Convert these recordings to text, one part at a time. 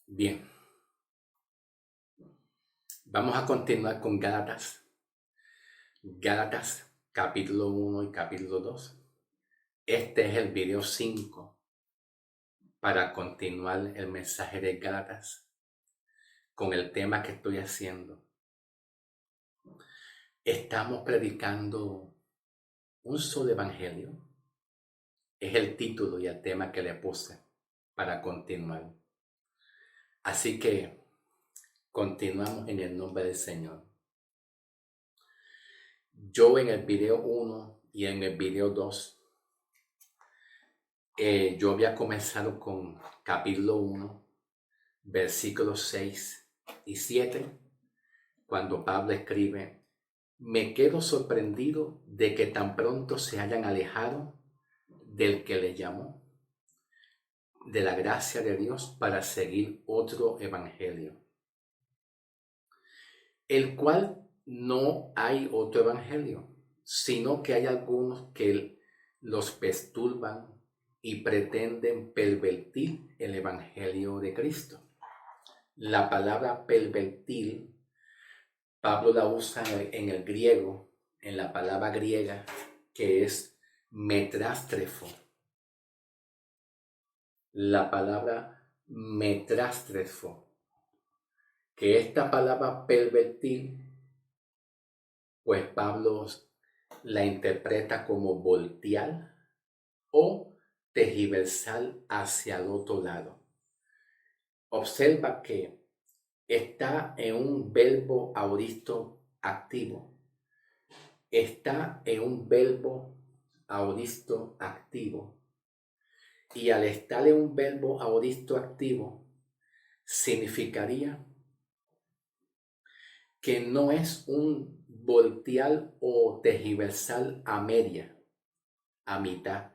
Bien, vamos a continuar con Gálatas. Gálatas capítulo 1 y capítulo 2. Este es el video 5 para continuar el mensaje de Gálatas con el tema que estoy haciendo. Estamos predicando un solo evangelio. Es el título y el tema que le puse para continuar. Así que continuamos en el nombre del Señor. Yo en el video 1 y en el video 2 yo había comenzado con capítulo 1, versículos 6 y 7, cuando Pablo escribe: me quedo sorprendido de que tan pronto se hayan alejado del que les llamó, de la gracia de Dios, para seguir otro evangelio, el cual no hay otro evangelio, sino que hay algunos que los perturban y pretenden pervertir el evangelio de Cristo. La palabra pervertir, Pablo la usa en el griego, en la palabra griega que es metrástrefo. La palabra metrástrefo, que esta palabra pervertir, pues Pablo la interpreta como voltear o tergiversar hacia el otro lado. Observa que está en un verbo aoristo activo. Está en un verbo aoristo activo. Y al estar en un verbo aoristo activo, significaría que no es un voltear o tergiversar a media, a mitad,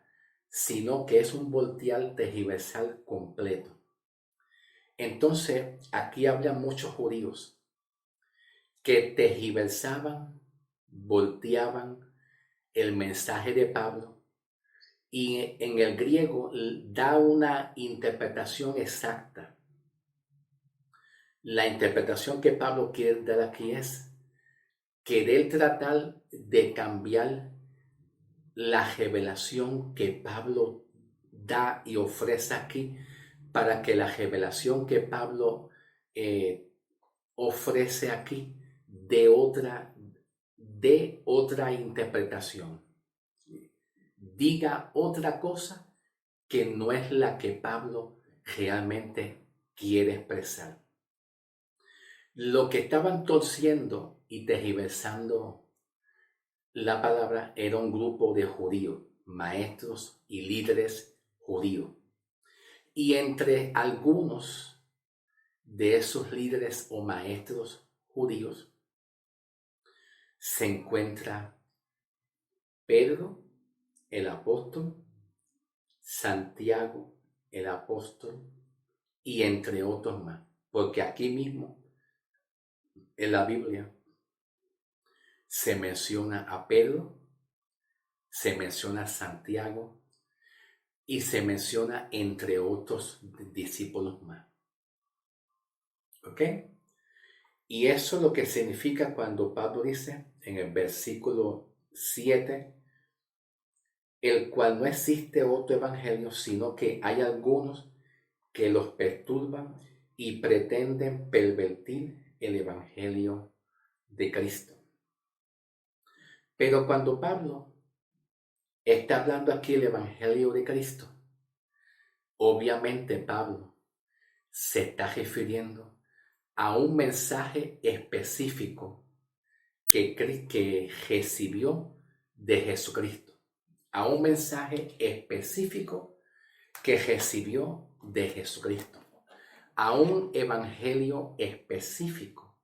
sino que es un voltear tergiversar completo. Entonces, aquí hablan muchos judíos que tergiversaban, volteaban el mensaje de Pablo, y en el griego da una interpretación exacta. La interpretación que Pablo quiere dar aquí es querer tratar de cambiar la revelación que Pablo da y ofrece aquí, para que la revelación que Pablo ofrece aquí de otra interpretación, diga otra cosa que no es la que Pablo realmente quiere expresar. Lo que estaban torciendo y tergiversando la palabra era un grupo de judíos, maestros y líderes judíos. Y entre algunos de esos líderes o maestros judíos se encuentra Pedro, el apóstol, Santiago, el apóstol, y entre otros más. Porque aquí mismo en la Biblia se menciona a Pedro, se menciona a Santiago y se menciona entre otros discípulos más. ¿Ok? Y eso es lo que significa cuando Pablo dice en el versículo 7, el cual no existe otro evangelio, sino que hay algunos que los perturban y pretenden pervertir el evangelio de Cristo. Pero cuando Pablo está hablando aquí del evangelio de Cristo, obviamente Pablo se está refiriendo a un mensaje específico que recibió de Jesucristo, a un mensaje específico que recibió de Jesucristo, a un evangelio específico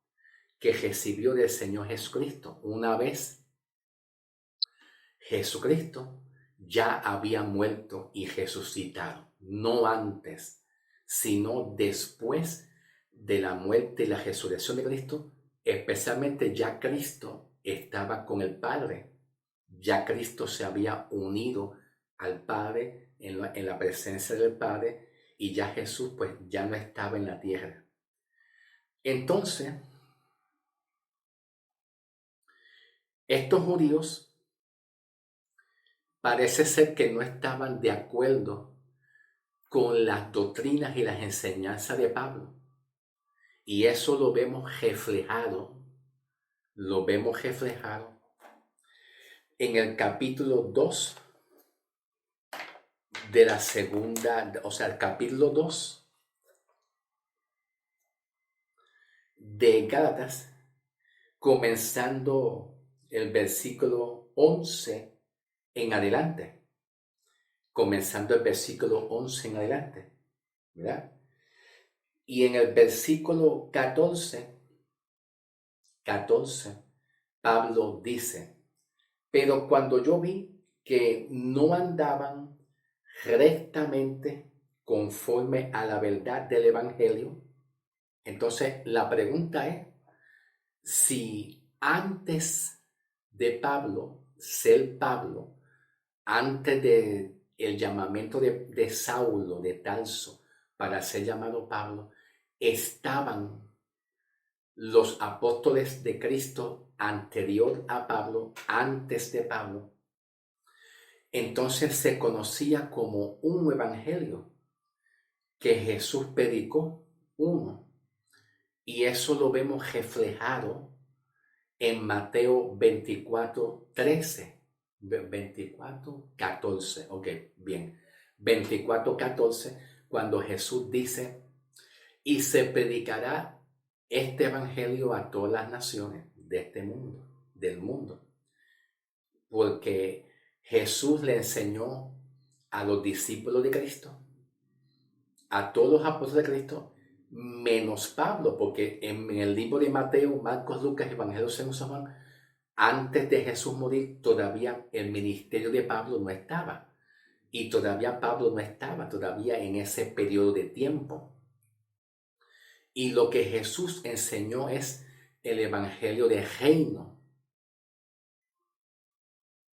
que recibió del Señor Jesucristo. Una vez Jesucristo ya había muerto y resucitado, no antes, sino después de la muerte y la resurrección de Cristo. Especialmente ya Cristo estaba con el Padre, ya Cristo se había unido al Padre en la presencia del Padre, y ya Jesús pues ya no estaba en la tierra. Entonces, estos judíos parece ser que no estaban de acuerdo con las doctrinas y las enseñanzas de Pablo. Y eso lo vemos reflejado en el capítulo 2 de la segunda, o sea, el capítulo 2 de Gálatas, comenzando el versículo 11 en adelante. Comenzando el versículo 11 en adelante, ¿verdad? Y en el versículo 14, Pablo dice, pero cuando yo vi que no andaban rectamente conforme a la verdad del Evangelio, entonces la pregunta es, si antes de Pablo, ser Pablo, antes de el llamamiento de Saulo de Tarso para ser llamado Pablo, estaban los apóstoles de Cristo anterior a Pablo, antes de Pablo, entonces se conocía como un evangelio que Jesús predicó, uno, y eso lo vemos reflejado en Mateo 24:13, 24:14, ok, bien, 24:14, cuando Jesús dice, y se predicará este evangelio a todas las naciones de este mundo, del mundo, porque Jesús le enseñó a los discípulos de Cristo, a todos los apóstoles de Cristo, menos Pablo, porque en el libro de Mateo, Marcos, Lucas, Evangelio según San Juan, antes de Jesús morir, todavía el ministerio de Pablo no estaba. Y todavía Pablo no estaba todavía en ese periodo de tiempo. Y lo que Jesús enseñó es el evangelio del reino,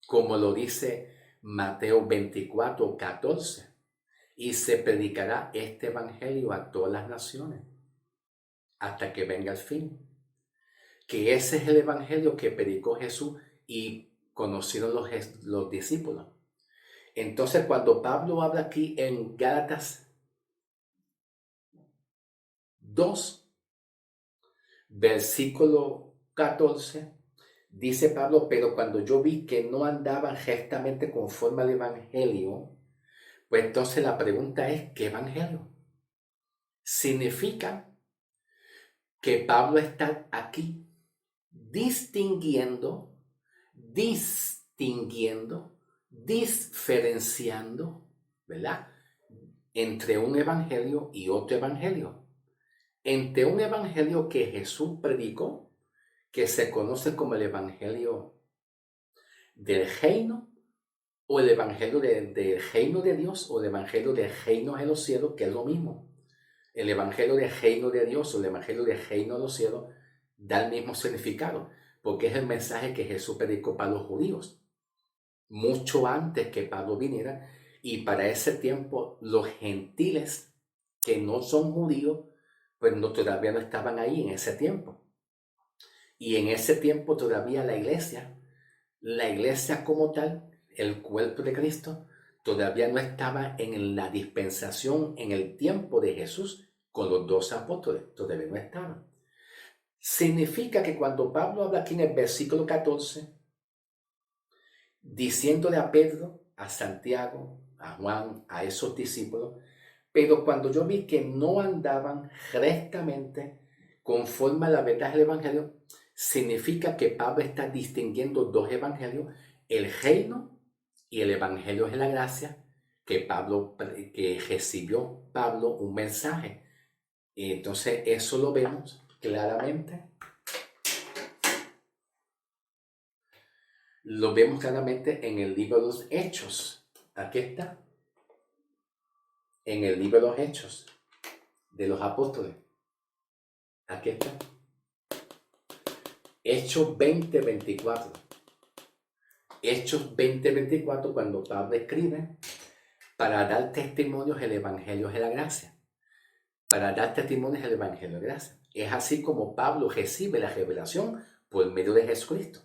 como lo dice Mateo 24:14. Y se predicará este evangelio a todas las naciones, hasta que venga el fin. Que ese es el evangelio que predicó Jesús y conocieron los discípulos. Entonces, cuando Pablo habla aquí en Gálatas 2, versículo 14, dice Pablo, pero cuando yo vi que no andaban rectamente conforme al evangelio, pues entonces la pregunta es, ¿qué evangelio? Significa que Pablo está aquí diferenciando, ¿verdad? Entre un evangelio y otro evangelio. Entre un evangelio que Jesús predicó, que se conoce como el evangelio del reino, o el evangelio del reino de Dios, o el evangelio del reino de los cielos, que es lo mismo. El evangelio del reino de Dios o el evangelio del reino de los cielos da el mismo significado, porque es el mensaje que Jesús predicó para los judíos, mucho antes que Pablo viniera, y para ese tiempo los gentiles que no son judíos, pues todavía no estaban ahí en ese tiempo. Y en ese tiempo todavía la iglesia como tal, el cuerpo de Cristo, todavía no estaba en la dispensación, en el tiempo de Jesús con los 12 apóstoles, todavía no estaban. Significa que cuando Pablo habla aquí en el versículo 14, diciéndole a Pedro, a Santiago, a Juan, a esos discípulos, pero cuando yo vi que no andaban rectamente conforme a la verdad del evangelio, significa que Pablo está distinguiendo dos evangelios, el reino y el evangelio de la gracia, que recibió Pablo un mensaje. Y entonces eso lo vemos claramente. Lo vemos claramente en el libro de los Hechos. Aquí está. En el libro de los Hechos de los Apóstoles. Aquí está. Hechos 20:24. Hechos 20:24, cuando Pablo escribe, para dar testimonios del Evangelio de la gracia. Para dar testimonios del Evangelio de la gracia. Es así como Pablo recibe la revelación por medio de Jesucristo.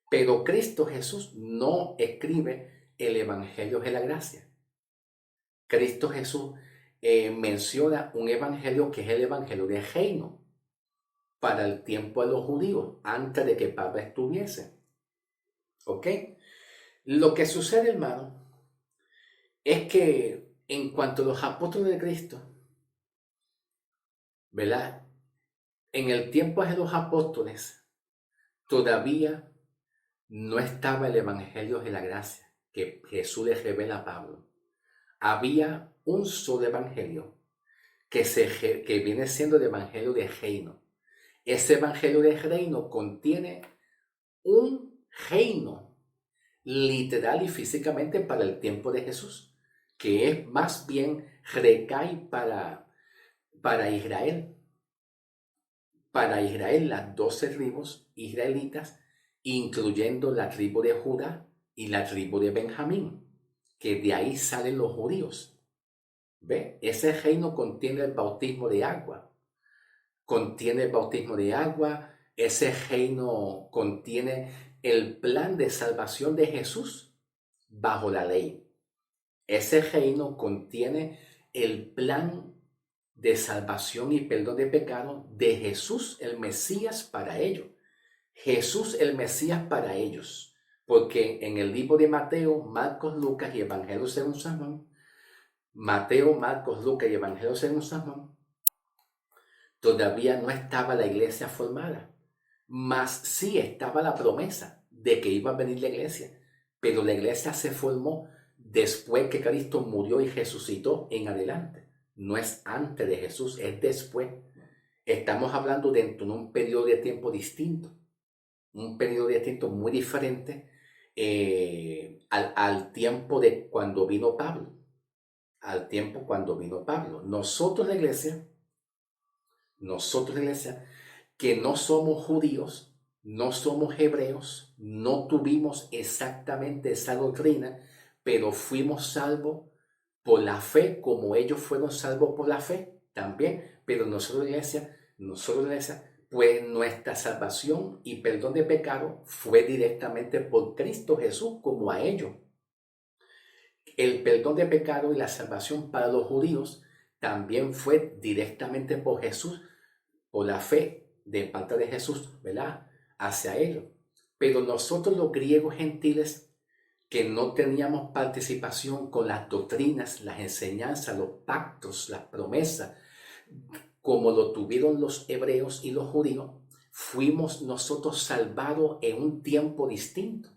Pero Cristo Jesús no escribe el Evangelio de la gracia. Cristo Jesús menciona un evangelio que es el Evangelio de reino para el tiempo de los judíos, antes de que Pablo estuviese. ¿Ok? Lo que sucede, hermano, es que en cuanto a los apóstoles de Cristo, ¿verdad? En el tiempo de los apóstoles, todavía no estaba el Evangelio de la gracia que Jesús le revela a Pablo. Había un solo evangelio que viene siendo el Evangelio de reino. Ese Evangelio de reino contiene un reino literal y físicamente para el tiempo de Jesús, que es más bien recae para Israel. Para Israel, las 12 tribus israelitas, incluyendo la tribu de Judá y la tribu de Benjamín, que de ahí salen los judíos. ¿Ve? Ese reino contiene el bautismo de agua. Contiene el bautismo de agua. Ese reino contiene el plan de salvación de Jesús bajo la ley. Ese reino contiene el plan de salvación y perdón de pecado de Jesús el Mesías para ellos. Jesús el Mesías para ellos. Porque en el libro de Mateo, Marcos, Lucas y Evangelio según San Juan, Mateo, Marcos, Lucas y Evangelio según San Juan, todavía no estaba la iglesia formada, mas sí estaba la promesa de que iba a venir la iglesia, pero la iglesia se formó después que Cristo murió y resucitó en adelante. No es antes de Jesús, es después. Estamos hablando dentro de un periodo de tiempo distinto, un periodo de tiempo muy diferente al tiempo de cuando vino Pablo, Nosotros la iglesia, que no somos judíos, no somos hebreos, no tuvimos exactamente esa doctrina, pero fuimos salvos por la fe, como ellos fueron salvos por la fe también. Pero nosotros la iglesia, pues nuestra salvación y perdón de pecado fue directamente por Cristo Jesús, como a ellos. El perdón de pecado y la salvación para los judíos también fue directamente por Jesús, por la fe de parte de Jesús, ¿verdad? Hacia ellos. Pero nosotros los griegos gentiles que no teníamos participación con las doctrinas, las enseñanzas, los pactos, las promesas, como lo tuvieron los hebreos y los judíos, fuimos nosotros salvados en un tiempo distinto,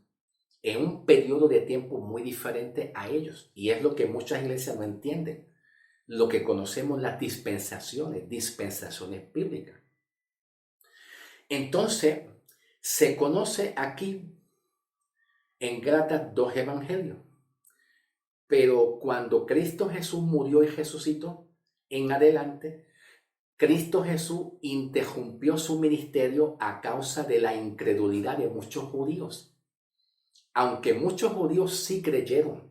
en un periodo de tiempo muy diferente a ellos. Y es lo que muchas iglesias no entienden, lo que conocemos las dispensaciones bíblicas. Entonces, se conoce aquí en Gálatas 2 evangelios. Pero cuando Cristo Jesús murió y resucitó, en adelante, Cristo Jesús interrumpió su ministerio a causa de la incredulidad de muchos judíos. Aunque muchos judíos sí creyeron,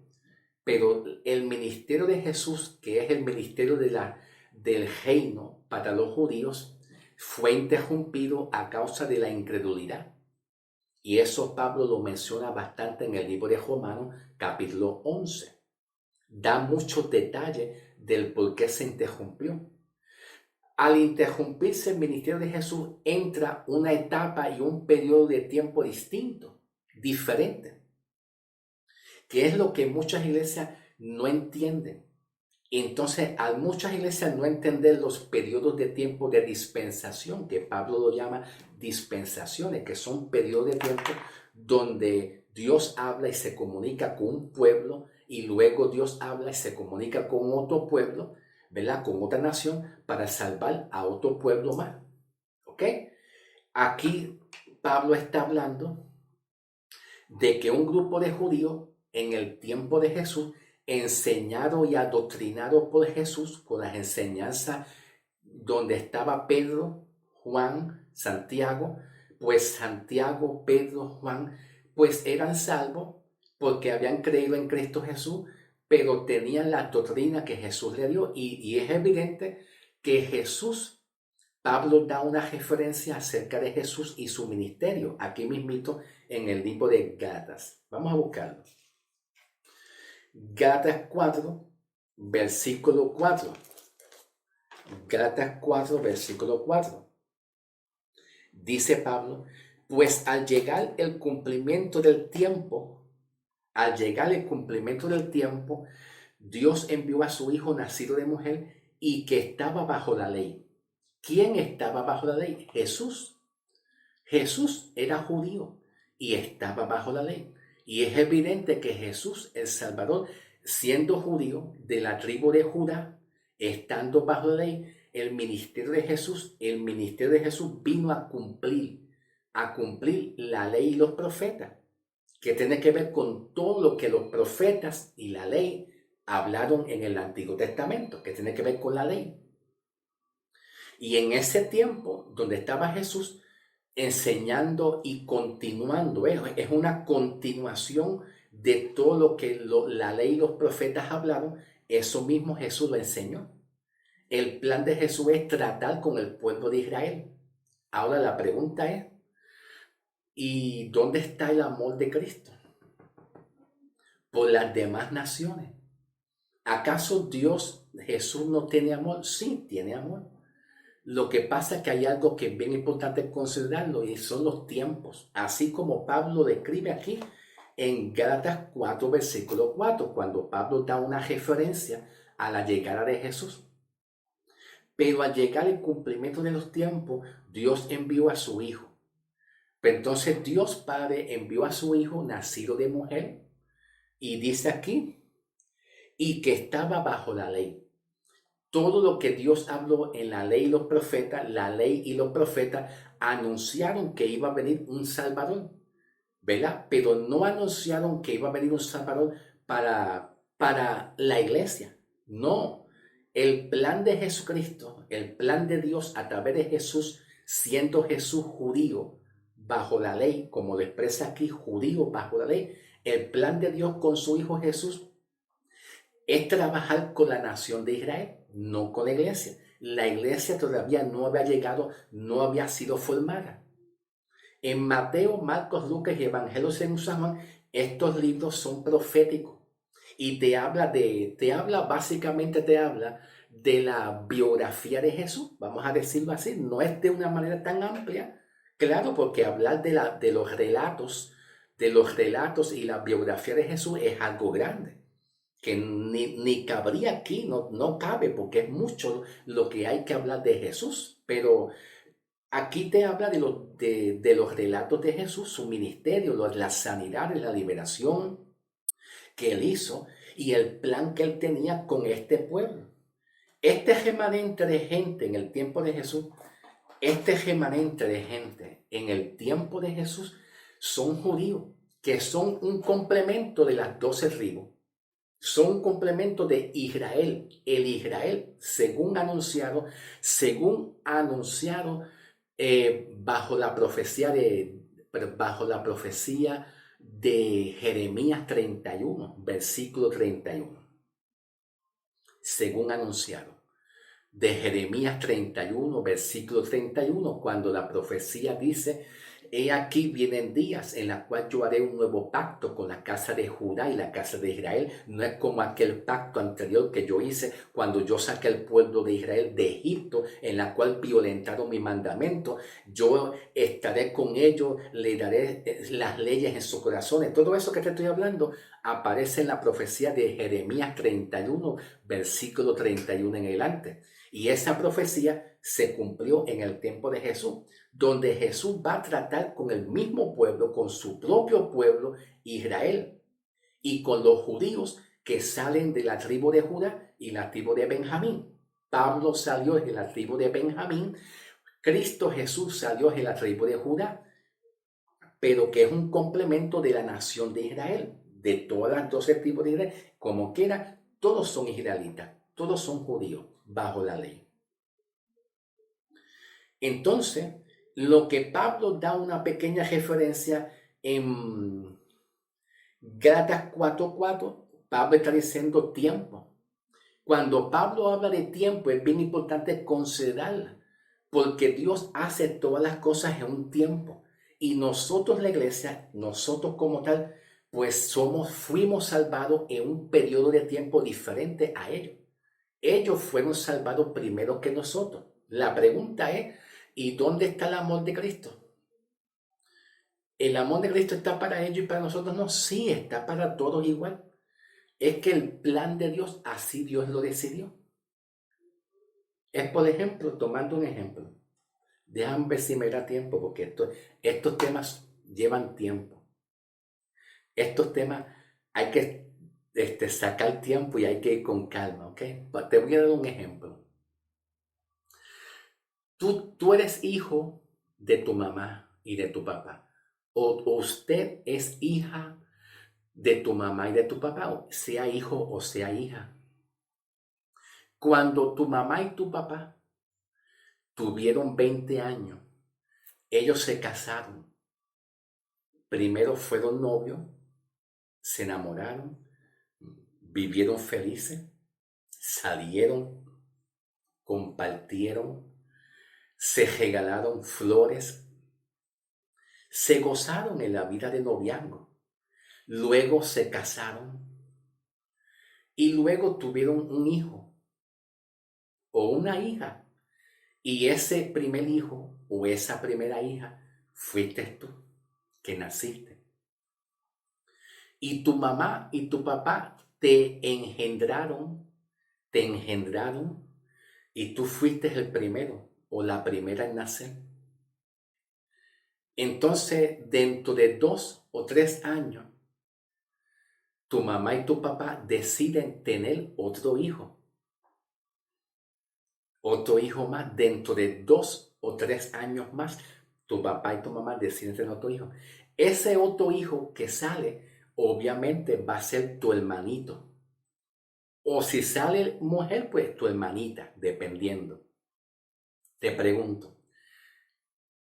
pero el ministerio de Jesús, que es el ministerio del reino para los judíos, fue interrumpido a causa de la incredulidad. Y eso Pablo lo menciona bastante en el libro de Romanos, capítulo 11. Da muchos detalles del por qué se interrumpió. Al interrumpirse el ministerio de Jesús, entra una etapa y un periodo de tiempo distinto, diferente, que es lo que muchas iglesias no entienden. Entonces, a muchas iglesias no entender los periodos de tiempo de dispensación, que Pablo lo llama dispensaciones, que son periodos de tiempo donde Dios habla y se comunica con un pueblo, y luego Dios habla y se comunica con otro pueblo, ¿verdad? Con otra nación, para salvar a otro pueblo más. ¿Ok? Aquí Pablo está hablando de que un grupo de judíos en el tiempo de Jesús, enseñado y adoctrinado por Jesús con las enseñanzas donde estaba Pedro, Juan, Santiago, pues Santiago, Pedro, Juan, pues eran salvos porque habían creído en Cristo Jesús, pero tenían la doctrina que Jesús le dio y es evidente que Jesús, Pablo da una referencia acerca de Jesús y su ministerio, aquí mismito en el libro de Gálatas. Vamos a buscarlo. Gálatas 4, versículo 4. Gálatas 4, versículo 4. Dice Pablo, pues al llegar el cumplimiento del tiempo, Dios envió a su Hijo nacido de mujer y que estaba bajo la ley. ¿Quién estaba bajo la ley? Jesús. Jesús era judío y estaba bajo la ley. Y es evidente que Jesús, el Salvador, siendo judío de la tribu de Judá, estando bajo la ley, el ministerio de Jesús vino a cumplir la ley y los profetas, que tiene que ver con todo lo que los profetas y la ley hablaron en el Antiguo Testamento, que tiene que ver con la ley. Y en ese tiempo donde estaba Jesús enseñando y continuando, es una continuación de todo lo que la ley y los profetas hablaron, eso mismo Jesús lo enseñó. El plan de Jesús es tratar con el pueblo de Israel. Ahora la pregunta es, ¿y dónde está el amor de Cristo por las demás naciones? ¿Acaso Jesús no tiene amor? Sí, tiene amor. Lo que pasa es que hay algo que es bien importante considerarlo y son los tiempos. Así como Pablo describe aquí en Gálatas 4, versículo 4, cuando Pablo da una referencia a la llegada de Jesús. Pero al llegar el cumplimiento de los tiempos, Dios envió a su Hijo. Pero entonces Dios Padre envió a su Hijo nacido de mujer y dice aquí, y que estaba bajo la ley. Todo lo que Dios habló en la ley y los profetas anunciaron que iba a venir un Salvador, ¿verdad? Pero no anunciaron que iba a venir un Salvador para la iglesia. No, el plan de Jesucristo, el plan de Dios a través de Jesús, siendo Jesús judío bajo la ley, como lo expresa aquí, judío bajo la ley, el plan de Dios con su Hijo Jesús es trabajar con la nación de Israel, no con la iglesia. La iglesia todavía no había llegado, no había sido formada. En Mateo, Marcos, Lucas y Evangelios de San Juan, estos libros son proféticos y básicamente te habla de la biografía de Jesús, vamos a decirlo así, no es de una manera tan amplia, claro, porque hablar de los relatos y la biografía de Jesús es algo grande que ni cabría aquí, no cabe, porque es mucho lo que hay que hablar de Jesús. Pero aquí te habla de los relatos de Jesús, su ministerio, las sanidades, la liberación que él hizo y el plan que él tenía con este pueblo. Este remanente de gente en el tiempo de Jesús, son judíos, que son un complemento de las 12 tribus. Son un complemento de Israel, el Israel, según anunciado bajo la profecía de Jeremías 31, versículo 31. Según anunciado de Jeremías 31, versículo 31, cuando la profecía dice: he aquí vienen días en los cuales yo haré un nuevo pacto con la casa de Judá y la casa de Israel. No es como aquel pacto anterior que yo hice cuando yo saqué al pueblo de Israel de Egipto, en la cual violentaron mi mandamiento. Yo estaré con ellos, le daré las leyes en sus corazones. Todo eso que te estoy hablando aparece en la profecía de Jeremías 31, versículo 31 en adelante. Y esa profecía se cumplió en el tiempo de Jesús, donde Jesús va a tratar con el mismo pueblo, con su propio pueblo, Israel, y con los judíos que salen de la tribu de Judá y la tribu de Benjamín. Pablo salió de la tribu de Benjamín, Cristo Jesús salió de la tribu de Judá, pero que es un complemento de la nación de Israel, de todas las 12 tribus de Israel. Como quiera, todos son israelitas, todos son judíos bajo la ley. Entonces, lo que Pablo da una pequeña referencia en Gálatas 4:4, Pablo está diciendo tiempo. Cuando Pablo habla de tiempo, es bien importante considerarla, porque Dios hace todas las cosas en un tiempo. Y nosotros, la iglesia, nosotros como tal, pues fuimos salvados en un periodo de tiempo diferente a ellos. Ellos fueron salvados primero que nosotros. La pregunta es, ¿y dónde está el amor de Cristo? ¿El amor de Cristo está para ellos y para nosotros? No, sí, está para todos igual. Es que el plan de Dios, así Dios lo decidió. Es, por ejemplo, tomando un ejemplo. Déjame ver si me da tiempo, porque estos temas llevan tiempo. Estos temas hay que sacar tiempo y hay que ir con calma, ¿ok? Te voy a dar un ejemplo. Tú eres hijo de tu mamá y de tu papá. O usted es hija de tu mamá y de tu papá, sea hijo o sea hija. Cuando tu mamá y tu papá tuvieron 20 años, ellos se casaron. Primero fueron novios, se enamoraron, vivieron felices, salieron, compartieron, se regalaron flores, se gozaron en la vida de noviazgo. Luego se casaron y luego tuvieron un hijo o una hija. Y ese primer hijo o esa primera hija fuiste tú que naciste. Y tu mamá y tu papá te engendraron y tú fuiste el primero o la primera en nacer. Entonces, dentro de 2 o 3 años, tu mamá y tu papá deciden tener otro hijo más. Dentro de 2 o 3 años más, tu papá y tu mamá deciden tener otro hijo. Ese otro hijo que sale, obviamente va a ser tu hermanito. O si sale mujer, pues tu hermanita, dependiendo. Te pregunto,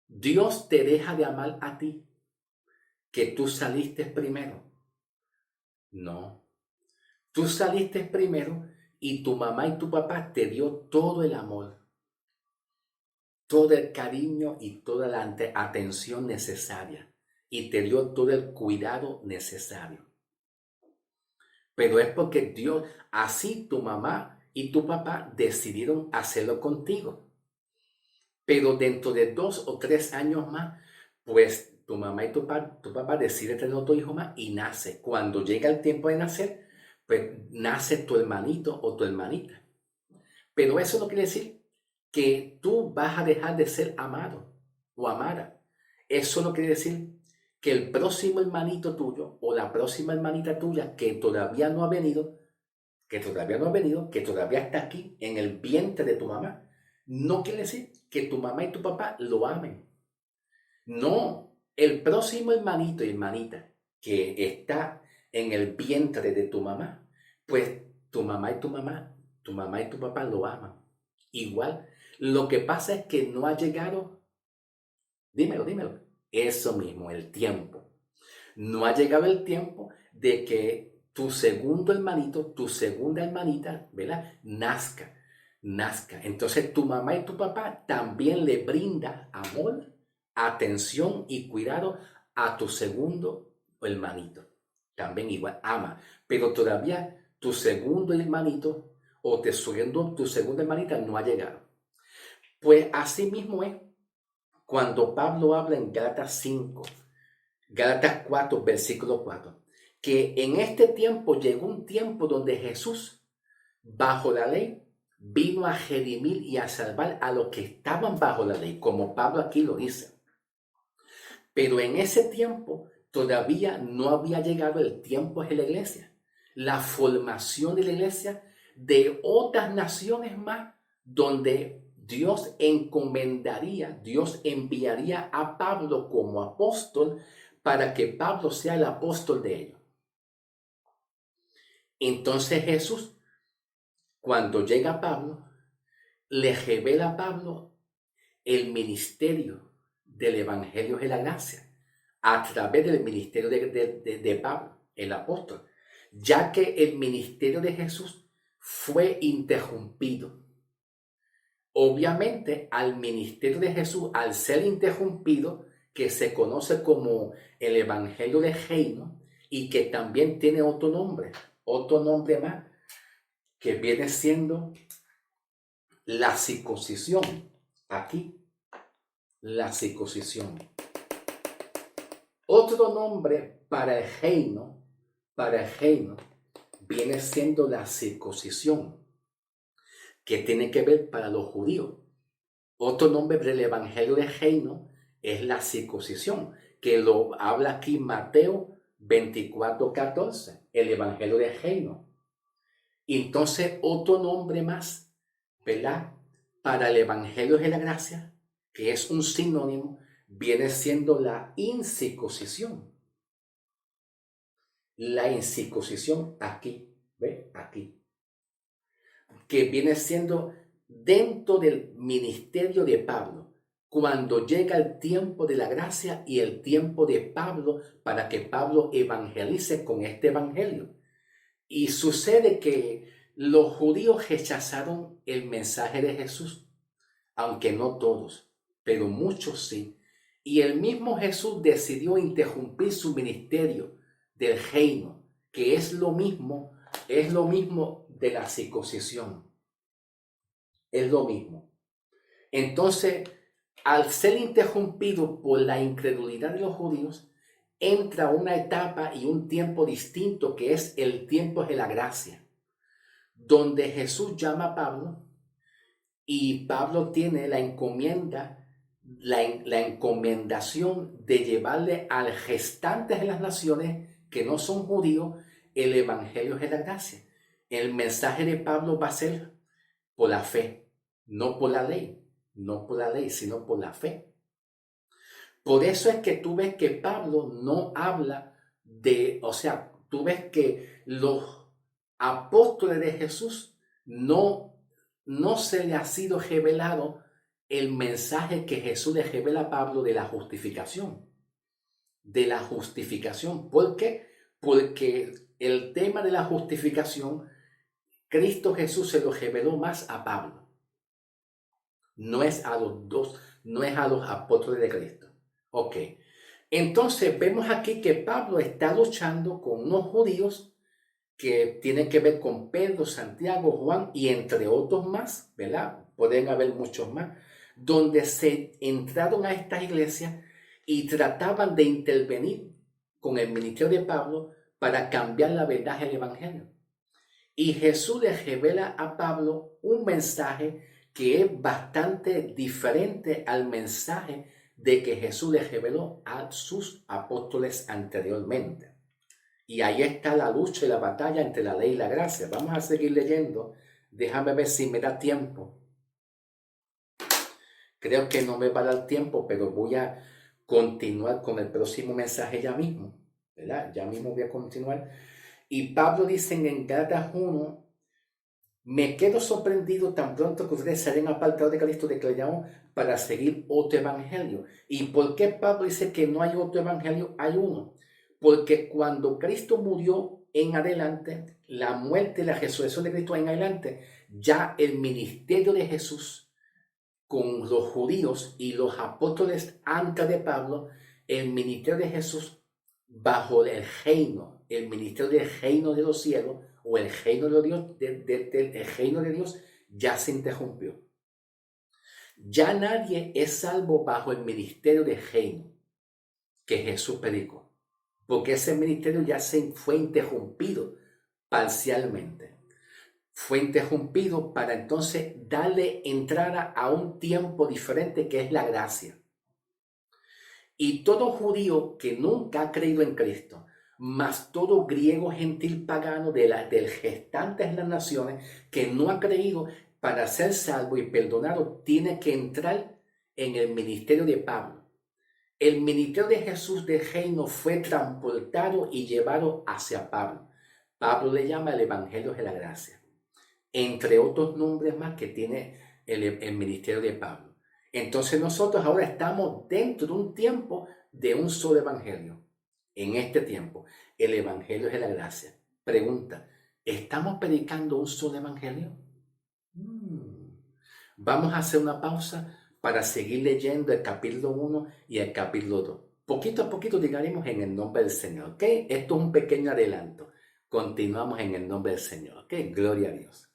¿Dios te deja de amar a ti que tú saliste primero? No. Tú saliste primero y tu mamá y tu papá te dio todo el amor, todo el cariño y toda la atención necesaria y te dio todo el cuidado necesario. Pero es porque Dios, así tu mamá y tu papá decidieron hacerlo contigo. Pero dentro de 2 o 3 años más, pues tu mamá y tu papá deciden tener otro hijo más y nace. Cuando llega el tiempo de nacer, pues nace tu hermanito o tu hermanita. Pero eso no quiere decir que tú vas a dejar de ser amado o amada. Eso no quiere decir que el próximo hermanito tuyo o la próxima hermanita tuya que todavía no ha venido, que todavía está aquí en el vientre de tu mamá, no quiere decir que tu mamá y tu papá lo amen. No, el próximo hermanito y hermanita que está en el vientre de tu mamá, pues tu mamá y tu papá lo aman. Igual, lo que pasa es que no ha llegado, dímelo, eso mismo, el tiempo. No ha llegado el tiempo de que tu segundo hermanito, tu segunda hermanita, ¿verdad? Nazca. Entonces tu mamá y tu papá también le brinda amor, atención y cuidado a tu segundo hermanito. También igual ama, pero todavía tu segundo hermanito o tu segunda hermanita no ha llegado. Pues así mismo es cuando Pablo habla en Gálatas 4, versículo 4, que en este tiempo llegó un tiempo donde Jesús, bajo la ley, vino a redimir y a salvar a los que estaban bajo la ley, como Pablo aquí lo dice. Pero en ese tiempo todavía no había llegado el tiempo de la iglesia, la formación de la iglesia de otras naciones más, donde Dios Dios enviaría a Pablo como apóstol para que Pablo sea el apóstol de ellos. Entonces Jesús, cuando llega Pablo, le revela a Pablo el ministerio del Evangelio de la Gracia a través del ministerio de Pablo, el apóstol. ya que el ministerio de Jesús fue interrumpido. Obviamente, al ministerio de Jesús, al ser interrumpido, que se conoce como el Evangelio del Reino y que también tiene otro nombre más, que viene siendo la circuncisión. Aquí, la circuncisión. Otro nombre para el reino, viene siendo la circuncisión, que tiene que ver para los judíos. Otro nombre del Evangelio del Reino es la circuncisión, que lo habla aquí Mateo 24:14, el Evangelio del Reino. Entonces, otro nombre más, ¿verdad? Para el Evangelio de la Gracia, que es un sinónimo, viene siendo la incircuncisión. La incircuncisión aquí, ¿ve? Aquí. Que viene siendo dentro del ministerio de Pablo, cuando llega el tiempo de la gracia y el tiempo de Pablo para que Pablo evangelice con este evangelio. Y sucede que los judíos rechazaron el mensaje de Jesús, aunque no todos, pero muchos sí. Y el mismo Jesús decidió interrumpir su ministerio del reino, que es lo mismo de la circuncisión. Es lo mismo. Entonces, al ser interrumpido por la incredulidad de los judíos, entra una etapa y un tiempo distinto que es el tiempo de la gracia, donde Jesús llama a Pablo y Pablo tiene la encomienda, la encomendación de llevarle al restante de las naciones que no son judíos el evangelio de la gracia. El mensaje de Pablo va a ser por la fe, no por la ley, sino por la fe. Por eso es que tú ves que Pablo no habla tú ves que los apóstoles de Jesús no se le ha sido revelado el mensaje que Jesús le revela a Pablo de la justificación. ¿Por qué? Porque el tema de la justificación, Cristo Jesús se lo reveló más a Pablo. No es a los apóstoles de Cristo. Ok. Entonces vemos aquí que Pablo está luchando con unos judíos que tienen que ver con Pedro, Santiago, Juan y entre otros más, ¿verdad? Pueden haber muchos más, donde se entraron a estas iglesias y trataban de intervenir con el ministerio de Pablo para cambiar la verdad del evangelio. Y Jesús le revela a Pablo un mensaje que es bastante diferente al mensaje de que Jesús le reveló a sus apóstoles anteriormente. Y ahí está la lucha y la batalla entre la ley y la gracia. Vamos a seguir leyendo. Déjame ver si me da tiempo. Creo que no me va a dar tiempo, pero voy a continuar con el próximo mensaje ya mismo, ¿verdad? Ya mismo voy a continuar. Y Pablo dice en Gálatas 1, me quedo sorprendido tan pronto que ustedes se hayan apartado de Cristo de que llamo para seguir otro evangelio. ¿Y por qué Pablo dice que no hay otro evangelio? Hay uno. Porque cuando Cristo murió en adelante, la muerte y la resurrección de Cristo en adelante, ya el ministerio de Jesús con los judíos y los apóstoles antes de Pablo, el ministerio de Jesús bajo el reino, el ministerio del reino de los cielos o el reino de Dios, el reino de Dios ya se interrumpió. Ya nadie es salvo bajo el ministerio del reino que Jesús predicó, porque ese ministerio ya se fue interrumpido parcialmente. Fue interrumpido para entonces darle entrada a un tiempo diferente que es la gracia. Y todo judío que nunca ha creído en Cristo, más todo griego, gentil, pagano del restante de las naciones que no ha creído, para ser salvo y perdonado, tiene que entrar en el ministerio de Pablo. El ministerio de Jesús de reino fue transportado y llevado hacia Pablo. Pablo le llama el Evangelio de la Gracia, entre otros nombres más que tiene el ministerio de Pablo. Entonces nosotros ahora estamos dentro de un tiempo de un solo evangelio. En este tiempo, el Evangelio de la Gracia. Pregunta, ¿estamos predicando un solo evangelio? Vamos a hacer una pausa para seguir leyendo el capítulo 1 y el capítulo 2. Poquito a poquito llegaremos en el nombre del Señor, ¿ok? Esto es un pequeño adelanto. Continuamos en el nombre del Señor, ¿ok? Gloria a Dios.